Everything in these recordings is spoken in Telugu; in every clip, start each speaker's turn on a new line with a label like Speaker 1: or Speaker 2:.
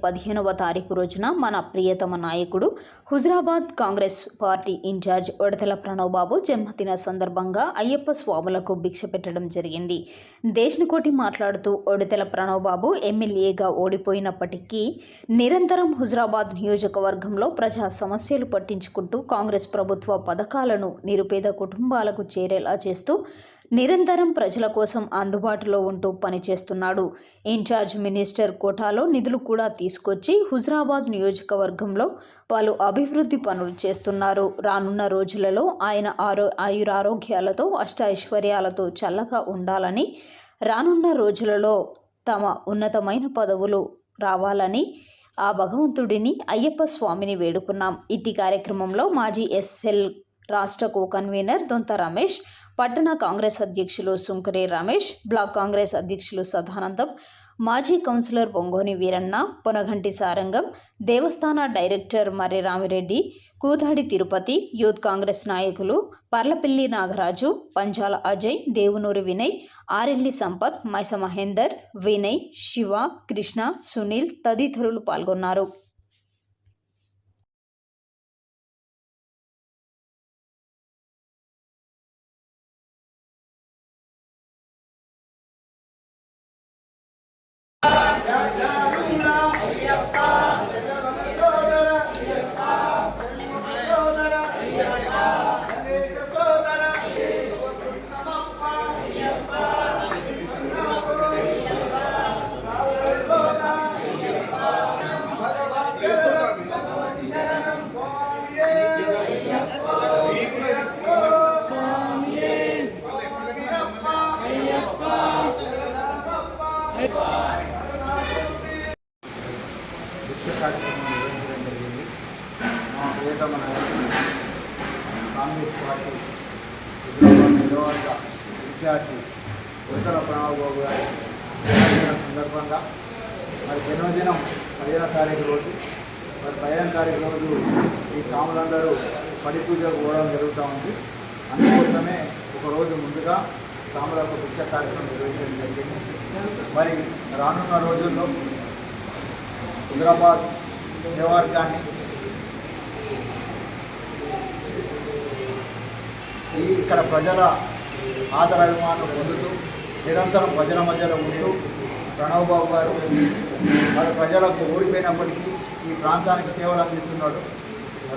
Speaker 1: 15వ తారీఖు రోజున మన ప్రియతమ నాయకుడు హుజురాబాద్ కాంగ్రెస్ పార్టీ ఇన్ఛార్జ్ ఒడతెల ప్రణవ్ బాబు జన్మదిన సందర్భంగా అయ్యప్ప స్వాములకు భిక్ష పెట్టడం జరిగింది. దేశ్నకోటి మాట్లాడుతూ ఒడతెల ప్రణవ్ బాబు ఎమ్మెల్యేగా ఓడిపోయినప్పటికీ నిరంతరం హుజురాబాద్ నియోజకవర్గంలో ప్రజా సమస్యలు పట్టించుకుంటూ కాంగ్రెస్ ప్రభుత్వ పథకాలను నిరుపేద కుటుంబాలకు చేరేలా చేస్తూ నిరంతరం ప్రజల కోసం అందుబాటులో ఉంటూ పనిచేస్తున్నాడు. ఇన్ఛార్జ్ మినిస్టర్ కోటాలో నిధులు కూడా తీసుకొచ్చి హుజురాబాద్ నియోజకవర్గంలో పలు అభివృద్ధి పనులు చేస్తున్నారు. రానున్న రోజులలో ఆయన ఆయురారోగ్యాలతో అష్టైశ్వర్యాలతో చల్లగా ఉండాలని, రానున్న రోజులలో తమ ఉన్నతమైన పదవులు రావాలని ఆ భగవంతుడిని అయ్యప్ప స్వామిని వేడుకున్నాం. ఇట్టి కార్యక్రమంలో మాజీ ఎస్ఎల్ రాష్ట్ర కో కన్వీనర్ దొంత రమేష్, పట్టణ కాంగ్రెస్ అధ్యక్షులు సుంకరే రమేష్, బ్లాక్ కాంగ్రెస్ అధ్యక్షులు సదానందం, మాజీ కౌన్సిలర్ బొంగోని వీరన్న, పొనగంటి సారంగం, దేవస్థాన డైరెక్టర్ మర్రి రామిరెడ్డి, కూదాడి తిరుపతి, యూత్ కాంగ్రెస్ నాయకులు పర్లపిల్లి నాగరాజు, పంజాల అజయ్, దేవునూరి వినయ్, ఆరెల్లి సంపత్, మైస మహేందర్, వినయ్, శివ, కృష్ణ, సునీల్ తదితరులు పాల్గొన్నారు.
Speaker 2: భిక్ష కార్యక్రమం నిర్వహించడం జరిగింది. మా ప్రియతమ నాయకులు కాంగ్రెస్ పార్టీ హుజురాబాద్ నియోజకవర్గ ఇన్ఛార్జి ఒడతెల ప్రణవ్ బాబు గారి జన్మదిన సందర్భంగా మరి జన్మదినం 15వ తారీఖు రోజు, మరి 15వ తారీఖు రోజు ఈ స్వాములందరూ పడి పూజకు పోవడం జరుగుతూ ఉంది. అందుకోసమే ఒకరోజు ముందుగా స్వాములకు భిక్ష కార్యక్రమం నిర్వహించడం జరిగింది. మరి రానున్న రోజుల్లో హుజురాబాద్ నియోజకవర్గాన్ని ఇక్కడ ప్రజల ఆదరాభిమానం పొందుతూ నిరంతరం ప్రజల మధ్యలో ఉంటూ ప్రణవ్ బాబు గారు మరి ప్రజలకు ఓడిపోయినప్పటికీ ఈ ప్రాంతానికి సేవలు అందిస్తున్నాడు.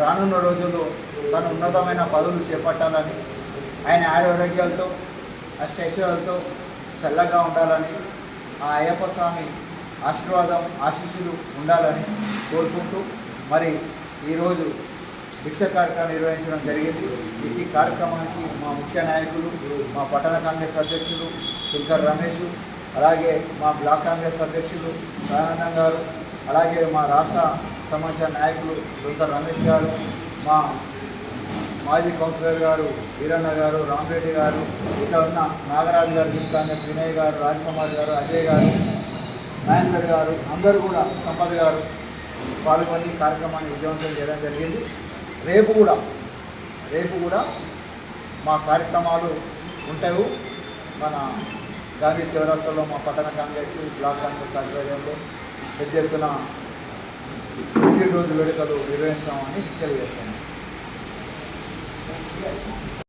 Speaker 2: రానున్న రోజుల్లో తను ఉన్నతమైన పదవులు చేపట్టాలని, ఆయన ఆరోగ్యాలతో అష్టైశ్వర్యాలతో చల్లగా ఉండాలని, ఆ అయ్యప్ప స్వామి ఆశీస్సులు ఉండాలని కోరుకుంటూ మరి ఈరోజు భిక్ష కార్యక్రమం నిర్వహించడం జరిగింది. ఈ కార్యక్రమానికి మా ముఖ్య నాయకులు, మా పట్టణ కాంగ్రెస్ అధ్యక్షులు సుంకర్ రమేష్, అలాగే మా బ్లాక్ కాంగ్రెస్ అధ్యక్షులు సదానందం గారు, అలాగే మా రాష్ట్ర సమాచార నాయకులు దొంత రమేష్ గారు, మా మాజీ కౌన్సిలర్ గారు వీరన్న గారు, రామిరెడ్డి గారు, ఇక్కడ ఉన్న నాగరాజు గారు, యూత్ కాంగ్రెస్ వినయ్ గారు, రాజ్కుమార్ గారు, అజయ్ గారు, నాయకులు గారు, అందరూ కూడా సంపత్ గారు పాల్గొని కార్యక్రమాన్ని విజయవంతం చేయడం జరిగింది. రేపు కూడా మా కార్యక్రమాలు ఉంటాయి. మన గాంధీ చౌరస్తాలో మా పట్టణ కాంగ్రెస్, బ్లాక్ కాంగ్రెస్ ఆధ్వర్యంలో పెద్ద ఎత్తున 2 రోజుల వేడుకలు నిర్వహిస్తామని తెలియజేస్తాము.